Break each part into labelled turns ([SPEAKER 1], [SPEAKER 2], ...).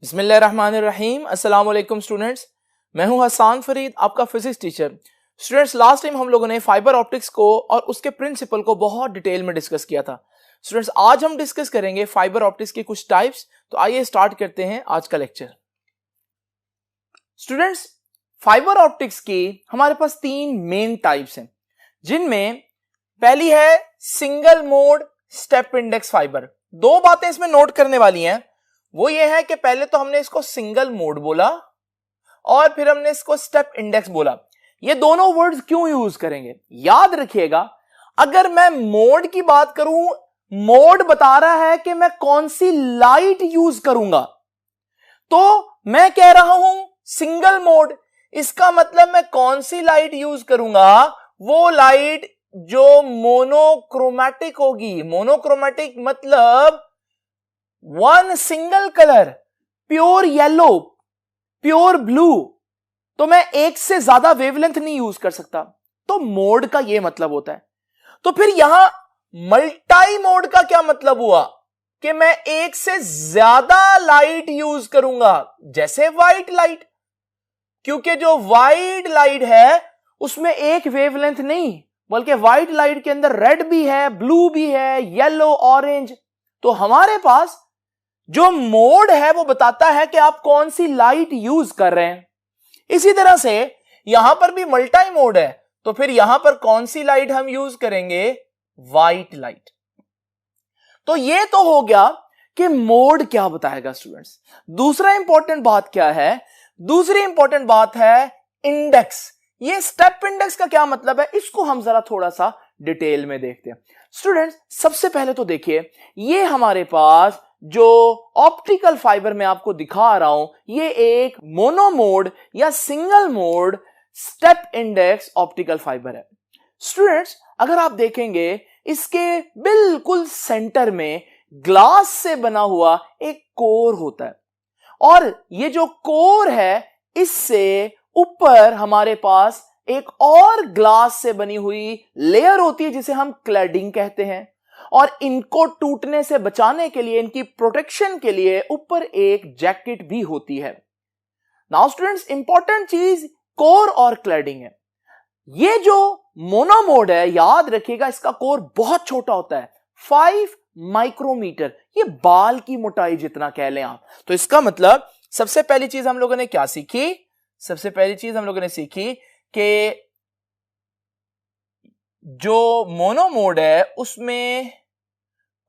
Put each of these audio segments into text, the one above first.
[SPEAKER 1] बिस्मिल्लाहिर्रहमानिर्रहीम। अस्सलाम वालेकुम स्टूडेंट्स, मैं हूं हसान फरीद, आपका physics teacher. Students, last time हम लोगों ने फाइबर ऑप्टिक्स को और उसके प्रिंसिपल को बहुत डिटेल में डिस्कस किया था। स्टूडेंट्स, आज हम डिस्कस करेंगे फाइबर ऑप्टिक्स की कुछ टाइप्स। तो आइए स्टार्ट करते हैं आज का लेक्चर। स्टूडेंट्स, फाइबर ऑप्टिक्स की हमारे पास तीन मेन टाइप्स हैं, जिनमें पहली है single mode step index fibre. दो बातें इसमें नोट करने वाली हैं। वो ये है कि पहले तो हमने इसको सिंगल मोड बोला और फिर हमने इसको स्टेप इंडेक्स बोला। ये दोनों वर्ड्स क्यों यूज करेंगे, याद रखिएगा। अगर मैं मोड की बात करूं, मोड बता रहा है कि मैं कौन सी लाइट यूज करूंगा, तो मैं कह रहा हूं सिंगल मोड। इसका मतलब मैं कौन सी लाइट यूज करूंगा, वो लाइट जो मोनोक्रोमैटिक होगी। मोनोक्रोमैटिक मतलब one single colour, pure yellow, pure blue. तो मैं एक से ज्यादा वेवलेंथ नहीं यूज कर सकता। तो मोड का यह मतलब होता है। तो फिर यहां मल्टी मोड का क्या मतलब हुआ कि मैं एक से ज्यादा लाइट यूज करूंगा, जैसे व्हाइट लाइट। क्योंकि जो व्हाइट लाइट है उसमें एक वेवलेंथ नहीं, बल्कि व्हाइट लाइट के अंदर रेड भी है, ब्लू भी है, येलो, ऑरेंज। तो हमारे पास जो मोड है वो बताता है कि आप कौन सी लाइट यूज कर रहे हैं। इसी तरह से यहां पर भी मल्टी मोड है, तो फिर यहां पर कौन सी लाइट हम यूज करेंगे, व्हाइट लाइट। तो ये तो हो गया कि मोड क्या बताएगा स्टूडेंट्स। दूसरा इंपॉर्टेंट बात क्या है, दूसरी इंपॉर्टेंट बात है इंडेक्स। ये स्टेप इंडेक्स का क्या मतलब है, इसको हम जरा थोड़ा सा डिटेल में देखते हैं। स्टूडेंट्स, सबसे पहले तो देखिए, ये हमारे पास जो ऑप्टिकल फाइबर मैं आपको दिखा रहा हूं, ये एक मोनोमोड या single mode step index optical fibre है। स्टूडेंट्स, अगर आप देखेंगे, इसके बिल्कुल सेंटर में ग्लास से बना हुआ एक कोर होता है, और ये जो कोर है, इससे ऊपर हमारे पास एक और ग्लास से बनी हुई लेयर होती है, जिसे हम क्लैडिंग कहते हैं। और इनको टूटने से बचाने के लिए, इनकी प्रोटेक्शन के लिए ऊपर एक जैकेट भी होती है। नाउ स्टूडेंट्स, इंपॉर्टेंट चीज कोर और क्लैडिंग है। ये जो मोनोमोड है, याद रखिएगा, इसका कोर बहुत छोटा होता है, 5 माइक्रोमीटर। ये बाल की मोटाई जितना कह लें आप। तो इसका मतलब सबसे पहली चीज हम लोगों ने क्या सीखी, सबसे पहली चीज हम लोगों ने सीखी कि जो मोनोमोड है उसमें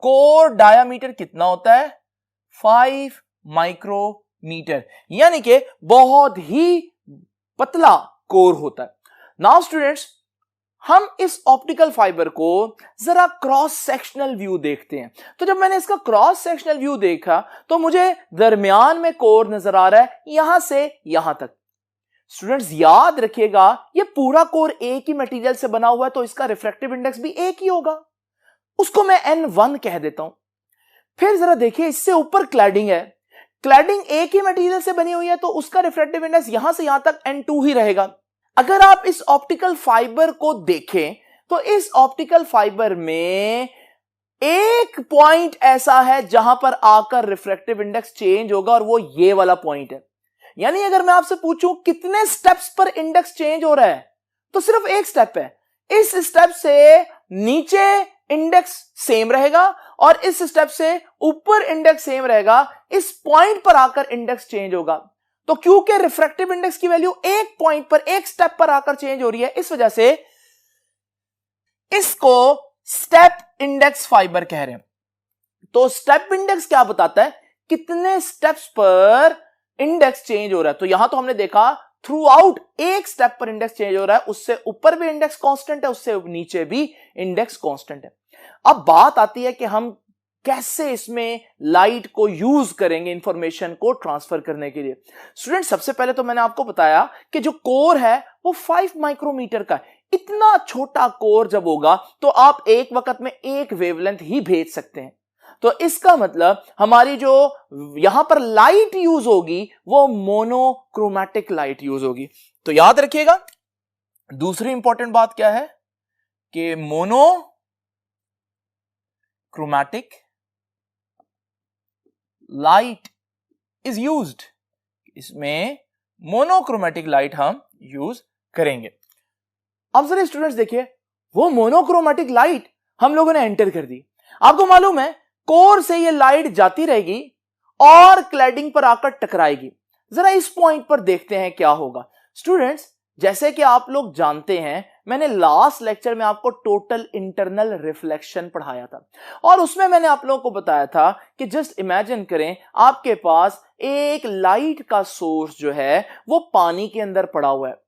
[SPEAKER 1] कोर डायामीटर कितना होता है, 5 माइक्रोमीटर, यानी कि बहुत ही पतला कोर होता है। नाउ स्टूडेंट्स, हम इस ऑप्टिकल फाइबर को जरा क्रॉस सेक्शनल व्यू देखते हैं। तो जब मैंने इसका क्रॉस सेक्शनल व्यू देखा, तो मुझे दरमियान में कोर नजर आ रहा है, यहां से यहां तक। स्टूडेंट्स, याद रखिएगा, ये पूरा कोर एक ही मटेरियल से बना हुआ है, तो इसका रिफ्रैक्टिव इंडेक्स भी एक ही होगा। उसको मैं N1 कह देता हूं। फिर जरा देखिए, इससे ऊपर क्लैडिंग है, क्लैडिंग एक ही मटेरियल से बनी हुई है, तो उसका रिफ्रैक्टिव इंडेक्स यहां से यहां तक N2 ही रहेगा। अगर आप इस ऑप्टिकल फाइबर को देखें, तो इस ऑप्टिकल फाइबर में एक पॉइंट ऐसा है जहां पर आकर रिफ्रैक्टिव इंडेक्स चेंज होगा, और वो ये वाला पॉइंट है। यानी अगर मैं आपसे पूछूं कितने स्टेप्स पर इंडेक्स चेंज हो रहा है, तो सिर्फ एक स्टेप है। इस स्टेप से नीचे इंडेक्स सेम रहेगा और इस स्टेप से ऊपर इंडेक्स सेम रहेगा। इस पॉइंट पर आकर इंडेक्स चेंज होगा। तो क्योंकि रिफ्रैक्टिव इंडेक्स की वैल्यू एक पॉइंट पर, एक स्टेप पर आकर चेंज हो रही है, इस वजह से इसको स्टेप इंडेक्स फाइबर कह रहे हैं। तो स्टेप इंडेक्स क्या बताता है, कितने स्टेप्स पर इंडेक्स चेंज हो रहा है। तो यहां तो हमने देखा थ्रू आउट एक स्टेप पर इंडेक्स चेंज हो रहा है, उससे ऊपर भी इंडेक्स कांस्टेंट है, उससे नीचे भी इंडेक्स कांस्टेंट है। अब बात आती है कि हम कैसे इसमें लाइट को यूज करेंगे इंफॉर्मेशन को ट्रांसफर करने के लिए। स्टूडेंट, सबसे पहले तो मैंने आपको बताया कि जो कोर है वो 5 माइक्रोमीटर का है। इतना छोटा कोर जब होगा, तो आप एक वक्त में एक वेवलेंथ ही भेज सकते हैं। तो इसका मतलब हमारी जो यहां पर लाइट यूज होगी, वो मोनोक्रोमैटिक लाइट यूज होगी। तो याद रखिएगा, दूसरी इंपॉर्टेंट बात क्या है कि मोनोक्रोमैटिक लाइट इज यूज्ड, इसमें मोनोक्रोमेटिक लाइट हम यूज करेंगे। अब जरा स्टूडेंट्स देखिए, वो मोनोक्रोमेटिक लाइट हम लोगों ने एंटर कर दी। आपको मालूम है कोर से ये लाइट जाती रहेगी और क्लैडिंग पर आकर टकराएगी। जरा इस पॉइंट पर देखते हैं क्या होगा। स्टूडेंट्स, जैसे कि आप लोग जानते हैं, मैंने लास्ट लेक्चर में आपको टोटल इंटरनल रिफ्लेक्शन पढ़ाया था और उसमें मैंने आप लोगों को बताया था कि जस्ट इमेजिन करें आपके पास एक लाइट का सोर्स जो है वो पानी के अंदर पड़ा हुआ है।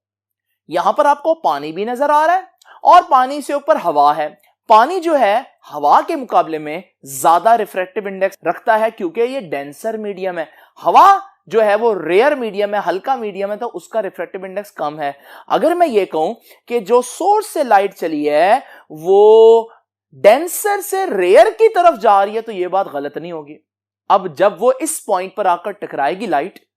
[SPEAKER 1] यहां पर आपको पानी भी नजर आ रहा है और पानी से ऊपर हवा है। पानी जो है हवा के मुकाबले में ज्यादा रिफ्रैक्टिव इंडेक्स रखता है क्योंकि ये डेंसर मीडियम है। हवा जो है वो रेयर मीडियम है, हल्का मीडियम है, तो उसका रिफ्रैक्टिव इंडेक्स कम है। अगर मैं ये कहूं कि जो सोर्स से लाइट चली है वो डेंसर से रेयर की तरफ जा रही है तो ये बात गलत नहीं होगी। अब जब वो इस पॉइंट पर आकर टकराएगी लाइट,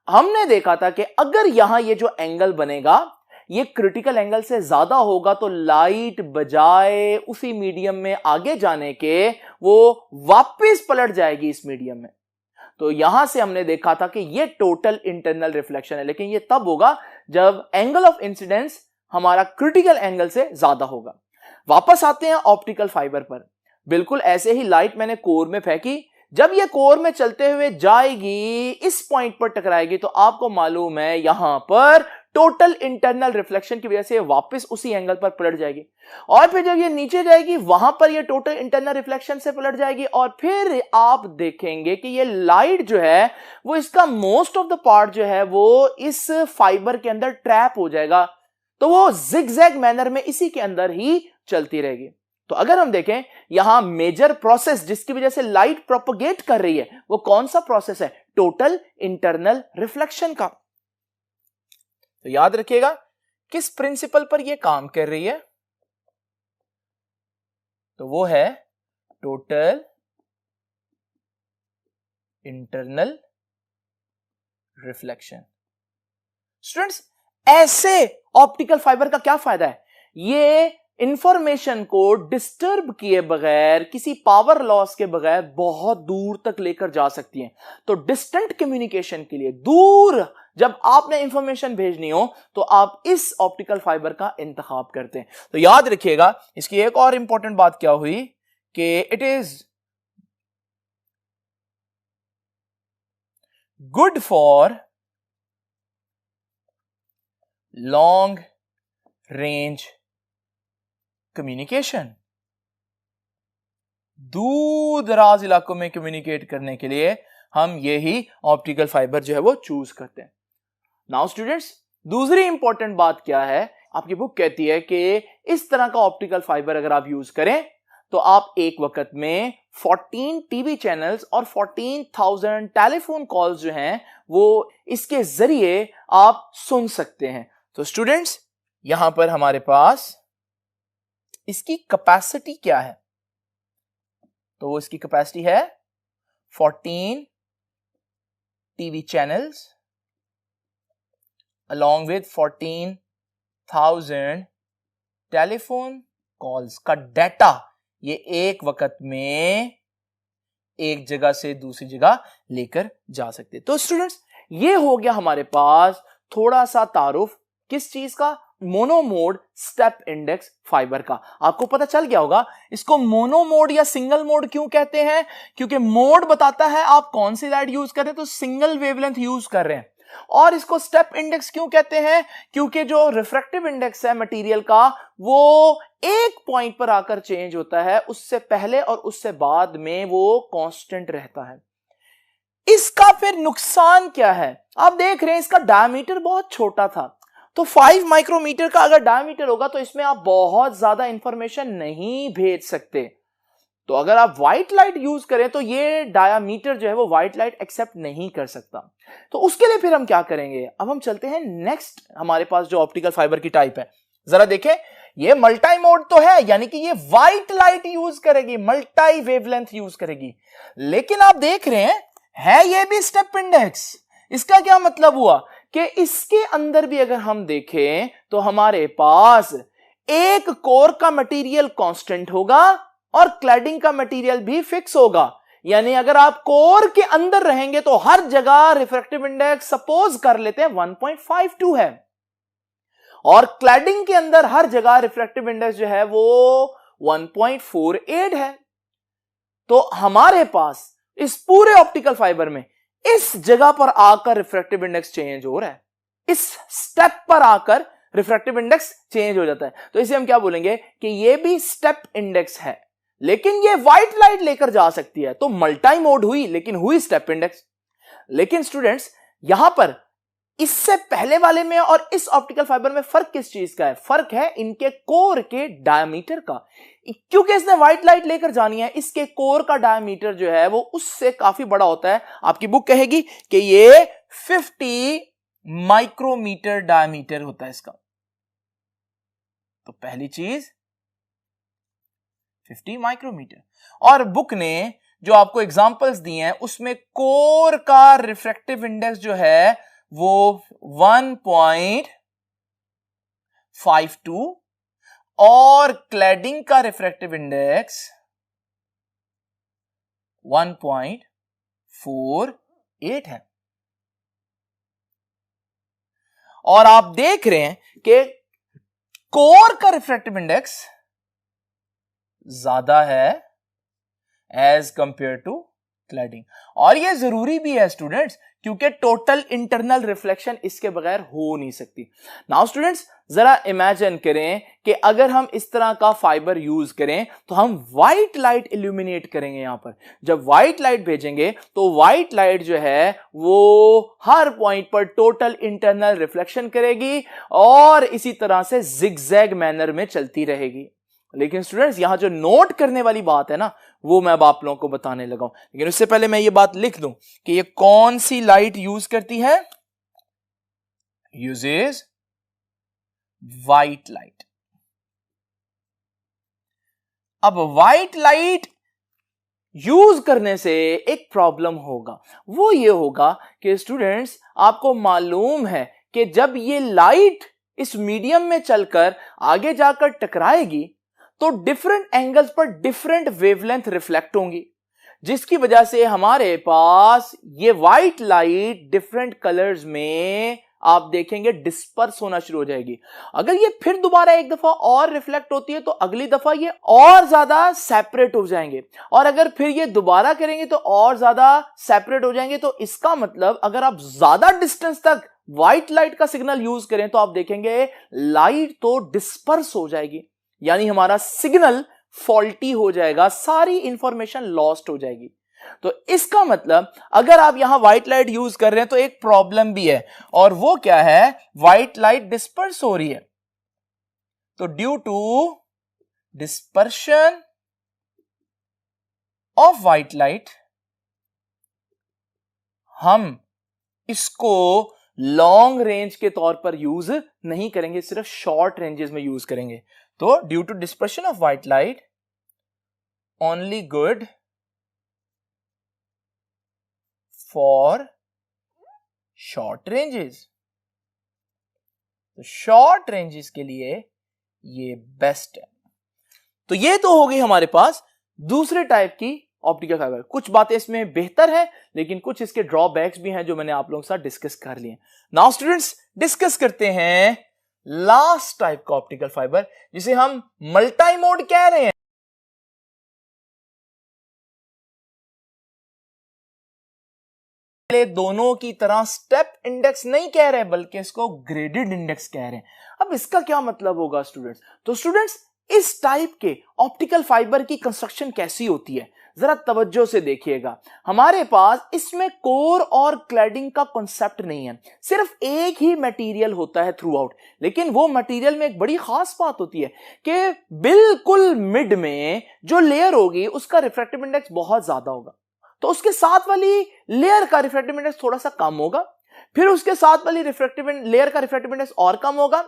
[SPEAKER 1] हमने देखा था कि अगर यहां ये जो एंगल बनेगा ये क्रिटिकल एंगल से ज्यादा होगा तो लाइट बजाय उसी मीडियम में आगे जाने के वो वापस पलट जाएगी इस मीडियम में। तो यहां से हमने देखा था कि ये टोटल इंटरनल रिफ्लेक्शन है, लेकिन ये तब होगा जब एंगल ऑफ इंसिडेंस हमारा क्रिटिकल एंगल से ज्यादा होगा। वापस आते हैं ऑप्टिकल फाइबर पर। बिल्कुल ऐसे ही लाइट मैंने कोर में फेंकी, जब ये कोर में चलते हुए जाएगी इस पॉइंट पर टकराएगी तो आपको मालूम है यहां पर टोटल इंटरनल रिफ्लेक्शन की वजह से वापस उसी एंगल पर पलट जाएगी और फिर जब ये नीचे जाएगी वहां पर ये टोटल इंटरनल रिफ्लेक्शन से पलट जाएगी और फिर आप देखेंगे कि ये लाइट जो है वो इसका मोस्ट ऑफ द पार्ट जो है वो इस फाइबर के अंदर ट्रैप हो जाएगा, तो वो जिगजैग मैनर में इसी के अंदर ही चलती रहेगी। तो अगर हम देखें यहां मेजर प्रोसेस जिसकी वजह से लाइट प्रोपगेट कर रही है वो कौन सा प्रोसेस है? टोटल इंटरनल रिफ्लेक्शन का। तो याद रखिएगा किस प्रिंसिपल पर यह काम कर रही है, तो वो है टोटल इंटरनल रिफ्लेक्शन। स्टूडेंट्स, ऐसे ऑप्टिकल फाइबर का क्या फायदा है? ये इंफॉर्मेशन को डिस्टर्ब किए बगैर, किसी पावर लॉस के बगैर बहुत दूर तक लेकर जा सकती हैं। तो डिस्टेंट कम्युनिकेशन के लिए, दूर जब आपने इंफॉर्मेशन भेजनी हो तो आप इस ऑप्टिकल फाइबर का इंतखाब करते हैं। तो याद रखिएगा इसकी एक और इंपॉर्टेंट बात क्या हुई कि it is good for long range communication. दूर दराज इलाकों में कम्युनिकेट करने के लिए हम यही ऑप्टिकल फाइबर जो है वो चूज करते हैं। नाउ स्टूडेंट्स, दूसरी इंपॉर्टेंट बात क्या है? आपकी बुक कहती है कि इस तरह का ऑप्टिकल फाइबर अगर आप यूज करें तो आप एक वक्त में 14 टीवी चैनल्स और 14,000 टेलीफोन कॉल्स जो हैं वो इसके जरिए आप सुन सकते हैं। तो स्टूडेंट्स, यहां पर हमारे पास इसकी कैपेसिटी क्या है? तो वो इसकी कैपेसिटी है 14 TV channels along with 14,000 telephone calls का डाटा ये एक वक्त में एक जगह से दूसरी जगह लेकर जा सकते। तो स्टूडेंट्स, ये हो गया हमारे पास थोड़ा सा तारुफ किस चीज का? मोनोमोड स्टेप इंडेक्स फाइबर का। आपको पता चल गया होगा इसको मोनोमोड या सिंगल मोड क्यों कहते हैं? क्योंकि मोड बताता है आप कौन सी लाइट यूज कर रहे हैं, तो सिंगल वेवलेंथ यूज कर रहे हैं। और इसको स्टेप इंडेक्स क्यों कहते हैं? क्योंकि जो रिफ्रैक्टिव इंडेक्स है मटेरियल का वो एक पॉइंट पर आकर चेंज होता है, उससे पहले और उससे बाद में वो कांस्टेंट रहता है। इसका फिर नुकसान क्या है? आप देख रहे हैं इसका डायमीटर बहुत छोटा था, तो 5 माइक्रोमीटर का अगर डायमीटर होगा तो इसमें आप बहुत ज्यादा इंफॉर्मेशन नहीं भेज सकते। तो अगर आप व्हाइट लाइट यूज करें तो ये डायामीटर जो है वो व्हाइट लाइट एक्सेप्ट नहीं कर सकता। तो उसके लिए फिर हम क्या करेंगे? अब हम चलते हैं नेक्स्ट हमारे पास जो ऑप्टिकल फाइबर की टाइप है। जरा देखें, ये मल्टी मोड तो है, यानी कि ये व्हाइट लाइट यूज करेगी, मल्टी वेवलेंथ यूज करेगी, लेकिन आप देख रहे हैं है ये भी स्टेप इंडेक्स। इसका क्या मतलब हुआ कि इसके अंदर भी अगर हम देखें तो हमारे पास एक कोर का मटेरियल कांस्टेंट होगा और क्लैडिंग का मटेरियल भी फिक्स होगा। यानी अगर आप कोर के अंदर रहेंगे तो हर जगह रिफ्रैक्टिव इंडेक्स सपोज कर लेते हैं 1.52 है, और क्लैडिंग के अंदर हर जगह रिफ्रैक्टिव इंडेक्स जो है वो 1.48 है। तो हमारे पास इस पूरे ऑप्टिकल फाइबर में इस जगह पर आकर रिफ्रैक्टिव इंडेक्स चेंज हो रहा है, इस स्टेप पर आकर रिफ्रैक्टिव इंडेक्स चेंज हो जाता है। तो इसे हम क्या बोलेंगे कि ये भी स्टेप इंडेक्स है, लेकिन ये व्हाइट लाइट लेकर जा सकती है, तो मल्टी मोड हुई लेकिन हुई स्टेप इंडेक्स। लेकिन स्टूडेंट्स यहां पर इससे पहले वाले में और इस ऑप्टिकल फाइबर में फर्क किस चीज का है? फर्क है इनके कोर के डायमीटर का। क्योंकि इसने व्हाइट लाइट लेकर जानी है, इसके कोर का डायमीटर जो है वो उससे काफी बड़ा होता है। आपकी बुक कहेगी कि ये 50 माइक्रोमीटर डायमीटर होता है इसका। तो पहली चीज 50 माइक्रोमीटर, और बुक ने जो आपको एग्जांपल्स दिए हैं उसमें कोर का रिफ्रैक्टिव इंडेक्स जो है वो 1.52 और क्लैडिंग का रिफ्रैक्टिव इंडेक्स 1.48 है। और आप देख रहे हैं कि कोर का रिफ्रैक्टिव इंडेक्स ज्यादा है एज कंपेयर टू क्लैडिंग। और ये जरूरी भी है स्टूडेंट्स, क्योंकि टोटल इंटरनल रिफ्लेक्शन इसके बगैर हो नहीं सकती। नाउ स्टूडेंट्स जरा इमेजिन करें कि अगर हम इस तरह का फाइबर यूज करें तो हम व्हाइट लाइट इल्यूमिनेट करेंगे। यहां पर जब व्हाइट लाइट भेजेंगे तो व्हाइट लाइट जो है वो हर पॉइंट पर टोटल इंटरनल रिफ्लेक्शन करेगी और इसी तरह से जिगजैग मैनर में चलती रहेगी। लेकिन स्टूडेंट्स यहां जो नोट करने वाली बात है ना, वो मैं अब आप लोगों को बताने लगा हूं। लेकिन उससे पहले मैं ये बात लिख दूं कि ये कौन सी लाइट यूज करती है? Uses white light. अब व्हाइट लाइट यूज करने से एक प्रॉब्लम होगा, वो ये होगा कि स्टूडेंट्स आपको मालूम है कि जब ये लाइट इस मीडियम में चलकर आगे जाकर टकराएगी तो डिफरेंट एंगल्स पर डिफरेंट वेवलेंथ रिफ्लेक्ट होंगी, जिसकी वजह से हमारे पास ये व्हाइट लाइट डिफरेंट कलर्स में आप देखेंगे डिस्पर्स होना शुरू हो जाएगी। अगर ये फिर दोबारा एक दफा और रिफ्लेक्ट होती है तो अगली दफा ये और ज्यादा सेपरेट हो जाएंगे, और अगर फिर ये दोबारा करेंगे तो और ज्यादा सेपरेट हो जाएंगे। तो इसका मतलब अगर आप ज्यादा डिस्टेंस तक व्हाइट लाइट का सिग्नल यूज करें तो आप देखेंगे लाइट तो डिस्पर्स हो जाएगी, यानी हमारा सिग्नल फॉल्टी हो जाएगा, सारी इंफॉर्मेशन लॉस्ट हो जाएगी। तो इसका मतलब अगर आप यहां व्हाइट लाइट यूज कर रहे हैं तो एक प्रॉब्लम भी है, और वो क्या है? व्हाइट लाइट डिस्पर्स हो रही है। तो due to dispersion of white light हम इसको लॉन्ग रेंज के तौर पर यूज नहीं करेंगे, सिर्फ शॉर्ट रेंजेस में यूज करेंगे। तो due to dispersion of white light only good for short ranges. तो शॉर्ट रेंजेस के लिए ये बेस्ट है। तो ये तो हो गई हमारे पास दूसरे टाइप की ऑप्टिकल फाइबर। कुछ बातें इसमें बेहतर है लेकिन कुछ इसके ड्रॉबैक्स भी हैं जो मैंने आप लोगों के साथ डिस्कस कर लिए। नाउ स्टूडेंट्स डिस्कस करते हैं लास्ट टाइप का ऑप्टिकल फाइबर, जिसे हम मल्टी मोड कह रहे हैं। दोनों की तरह स्टेप इंडेक्स नहीं कह रहे बल्कि इसको ग्रेडेड इंडेक्स कह रहे हैं। अब इसका क्या मतलब होगा स्टूडेंट्स? तो स्टूडेंट्स इस टाइप के ऑप्टिकल फाइबर की कंस्ट्रक्शन कैसी होती है जरा तवज्जो से देखिएगा। हमारे पास इसमें कोर और क्लैडिंग का कॉन्सेप्ट नहीं है, सिर्फ एक ही मटेरियल होता है थ्रू आउट। लेकिन वो मटेरियल में एक बड़ी खास बात होती है कि बिल्कुल मिड में जो लेयर होगी उसका रिफ्रैक्टिव इंडेक्स बहुत ज्यादा होगा, तो उसके साथ वाली लेयर का रिफ्रैक्टिव इंडेक्स थोड़ा सा कम होगा, फिर उसके साथ वाली लेयर का रिफ्रैक्टिव इंडेक्स और कम होगा,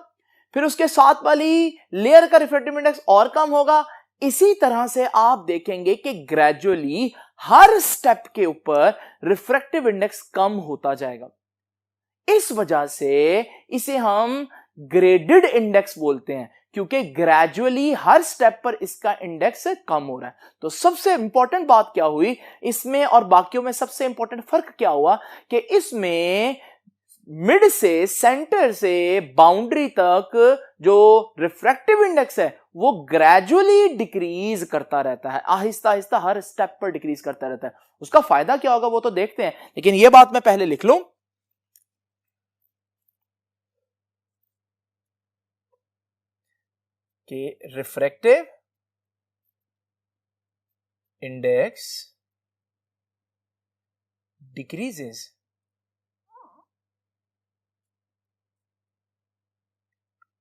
[SPEAKER 1] फिर उसके साथ वाली लेयर का रिफ्रैक्टिव इंडेक्स और कम होगा। इसी तरह से आप देखेंगे कि ग्रेजुअली हर स्टेप के ऊपर रिफ्रैक्टिव इंडेक्स कम होता जाएगा। इस वजह से इसे हम ग्रेडेड इंडेक्स बोलते हैं, क्योंकि ग्रेजुअली हर स्टेप पर इसका इंडेक्स कम हो रहा है। तो सबसे इंपॉर्टेंट बात क्या हुई इसमें और बाकियों में, सबसे इंपॉर्टेंट फर्क क्या हुआ कि इसमें मिड से, सेंटर से बाउंड्री तक जो रिफ्रैक्टिव इंडेक्स है वो ग्रेजुअली डिक्रीज करता रहता है, आहिस्ता आहिस्ता हर स्टेप पर डिक्रीज करता रहता है। उसका फायदा क्या होगा वो तो देखते हैं, लेकिन यह बात मैं पहले लिख लूं कि refractive index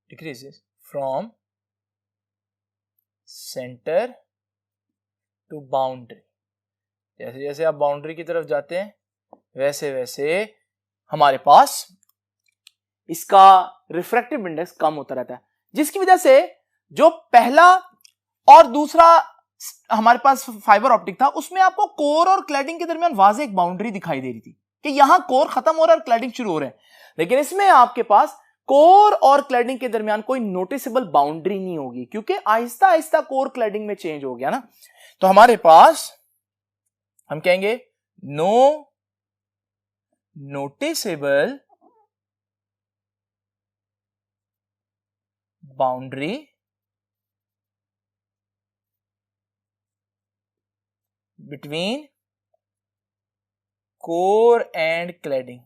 [SPEAKER 1] decreases from centre to boundary. जैसे जैसे आप बाउंड्री की तरफ जाते हैं वैसे वैसे हमारे पास इसका रिफ्रैक्टिव इंडेक्स कम होता रहता है, जिसकी वजह से जो पहला और दूसरा हमारे पास फाइबर ऑप्टिक था उसमें आपको कोर और क्लैडिंग के दरमियान वाज़ेह एक बाउंड्री दिखाई दे रही थी कि यहां कोर खत्म हो रहा है और क्लैडिंग शुरू हो रहा है, लेकिन इसमें आपके पास कोर और क्लैडिंग के दरमियान कोई नोटिसेबल बाउंड्री नहीं होगी क्योंकि आहिस्ता आहिस्ता कोर क्लैडिंग में चेंज हो गया ना। तो हमारे पास हम कहेंगे no noticeable boundary between core and cladding.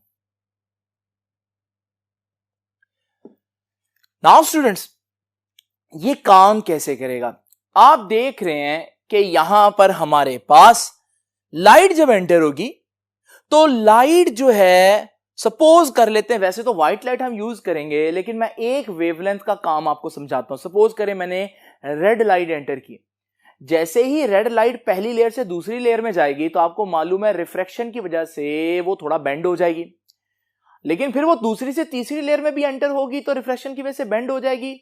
[SPEAKER 1] Now students, ये काम कैसे करेगा? आप देख रहे हैं कि यहां पर हमारे पास लाइट जब एंटर होगी तो लाइट जो है, सपोज कर लेते हैं, वैसे तो व्हाइट लाइट हम यूज करेंगे लेकिन मैं एक वेवलेंथ का काम आपको समझाता हूं। सपोज करें मैंने रेड लाइट एंटर की, जैसे ही रेड लाइट पहली लेयर से दूसरी लेयर में जाएगी तो आपको मालूम है रिफ्रैक्शन की वजह से वो थोड़ा बेंड हो जाएगी, लेकिन फिर वो दूसरी से तीसरी लेयर में भी एंटर होगी तो रिफ्रैक्शन की वजह से बेंड हो जाएगी,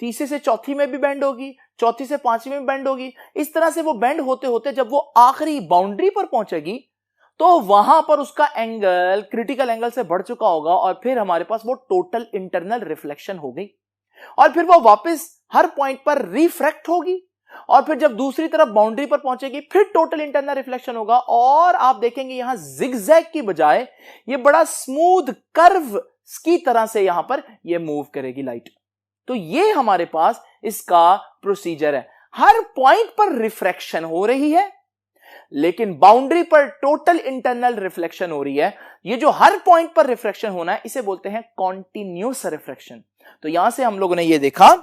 [SPEAKER 1] तीसरी से चौथी में भी बेंड होगी, चौथी से पांचवी में बेंड होगी। इस तरह से वो बेंड होते होते जब वो आखिरी बाउंड्री पर पहुंचेगी तो वहां पर उसका एंगल क्रिटिकल एंगल से बढ़ चुका होगा और फिर हमारे पास वो टोटल इंटरनल रिफ्लेक्शन हो गई और फिर वो वापस हर पॉइंट पर रिफ्रैक्ट होगी और फिर जब दूसरी तरफ बाउंड्री पर पहुंचेगी फिर टोटल इंटरनल रिफ्लेक्शन होगा और आप देखेंगे यहां जिगजैग की बजाय ये बड़ा स्मूथ कर्व की तरह से यहां पर ये मूव करेगी लाइट। तो ये हमारे पास इसका प्रोसीजर है। हर पॉइंट पर रिफ्रैक्शन हो रही है लेकिन बाउंड्री पर टोटल इंटरनल रिफ्लेक्शन हो रही है। ये जो हर पॉइंट पर रिफ्रैक्शन होना है इसे बोलते हैं कॉन्टिन्यूस रिफ्रैक्शन। तो यहां से हम लोगों ने ये देखा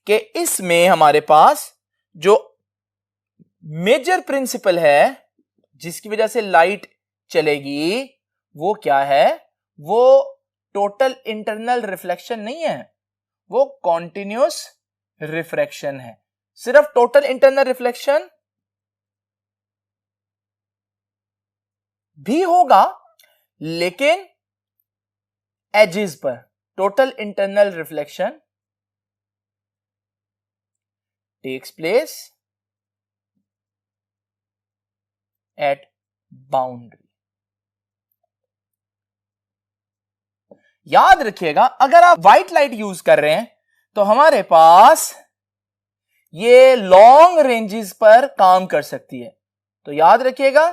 [SPEAKER 1] कि इसमें हमारे पास जो मेजर प्रिंसिपल है जिसकी वजह से लाइट चलेगी वो क्या है? वो टोटल इंटरनल रिफ्लेक्शन नहीं है, वो कॉन्टिन्यूस रिफ्रैक्शन है। सिर्फ टोटल इंटरनल रिफ्लेक्शन भी होगा लेकिन एजेस पर total internal reflection takes place at boundary। याद रखिएगा अगर आप व्हाइट लाइट यूज कर रहे हैं तो हमारे पास ये लॉन्ग रेंजेस पर काम कर सकती है। तो याद रखिएगा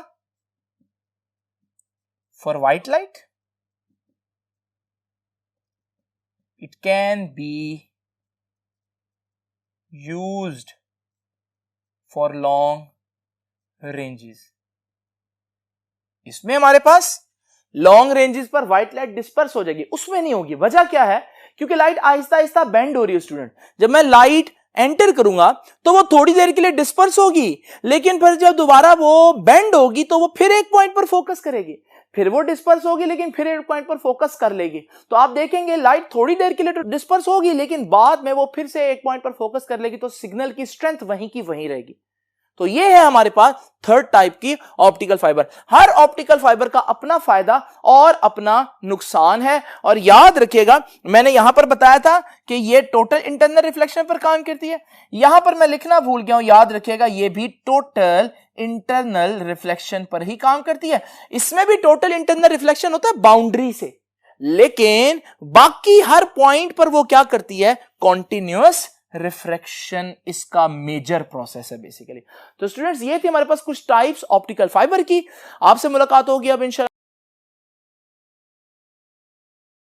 [SPEAKER 1] for white light it can be used for long ranges। इसमें हमारे पास लॉन्ग रेंजेस पर व्हाइट लाइट डिस्पर्स हो जाएगी, उसमें नहीं होगी। वजह क्या है? क्योंकि लाइट आहिस्ता आहिस्ता बेंड हो रही है स्टूडेंट। जब मैं लाइट एंटर करूंगा तो वो थोड़ी देर के लिए डिस्पर्स होगी लेकिन फिर जब दोबारा वो बेंड होगी तो वो फिर एक पॉइंट पर फोकस करेगी, फिर वो डिस्पर्स होगी लेकिन फिर एक पॉइंट पर फोकस कर लेगी। तो आप देखेंगे लाइट थोड़ी देर के लिए तो डिस्पर्स होगी लेकिन बाद में वो फिर से एक पॉइंट पर फोकस कर लेगी तो सिग्नल की स्ट्रेंथ वहीं की वहीं रहेगी। तो ये है हमारे पास थर्ड टाइप की ऑप्टिकल फाइबर। हर ऑप्टिकल फाइबर का अपना फायदा और अपना नुकसान है और याद रखिएगा मैंने यहां पर बताया था कि ये टोटल इंटरनल रिफ्लेक्शन पर काम करती है। यहां पर मैं लिखना भूल गया हूं, याद रखिएगा ये भी टोटल इंटरनल रिफ्लेक्शन पर ही काम करती है। इसमें भी टोटल इंटरनल रिफ्लेक्शन होता है बाउंड्री से, लेकिन बाकी हर पॉइंट पर वो क्या करती है, कॉन्टिन्यूअस रिफ्रैक्शन इसका मेजर प्रोसेस है बेसिकली। तो स्टूडेंट्स ये थी हमारे पास कुछ टाइप्स ऑप्टिकल फाइबर की। आपसे मुलाकात होगी अब इंशाल्लाह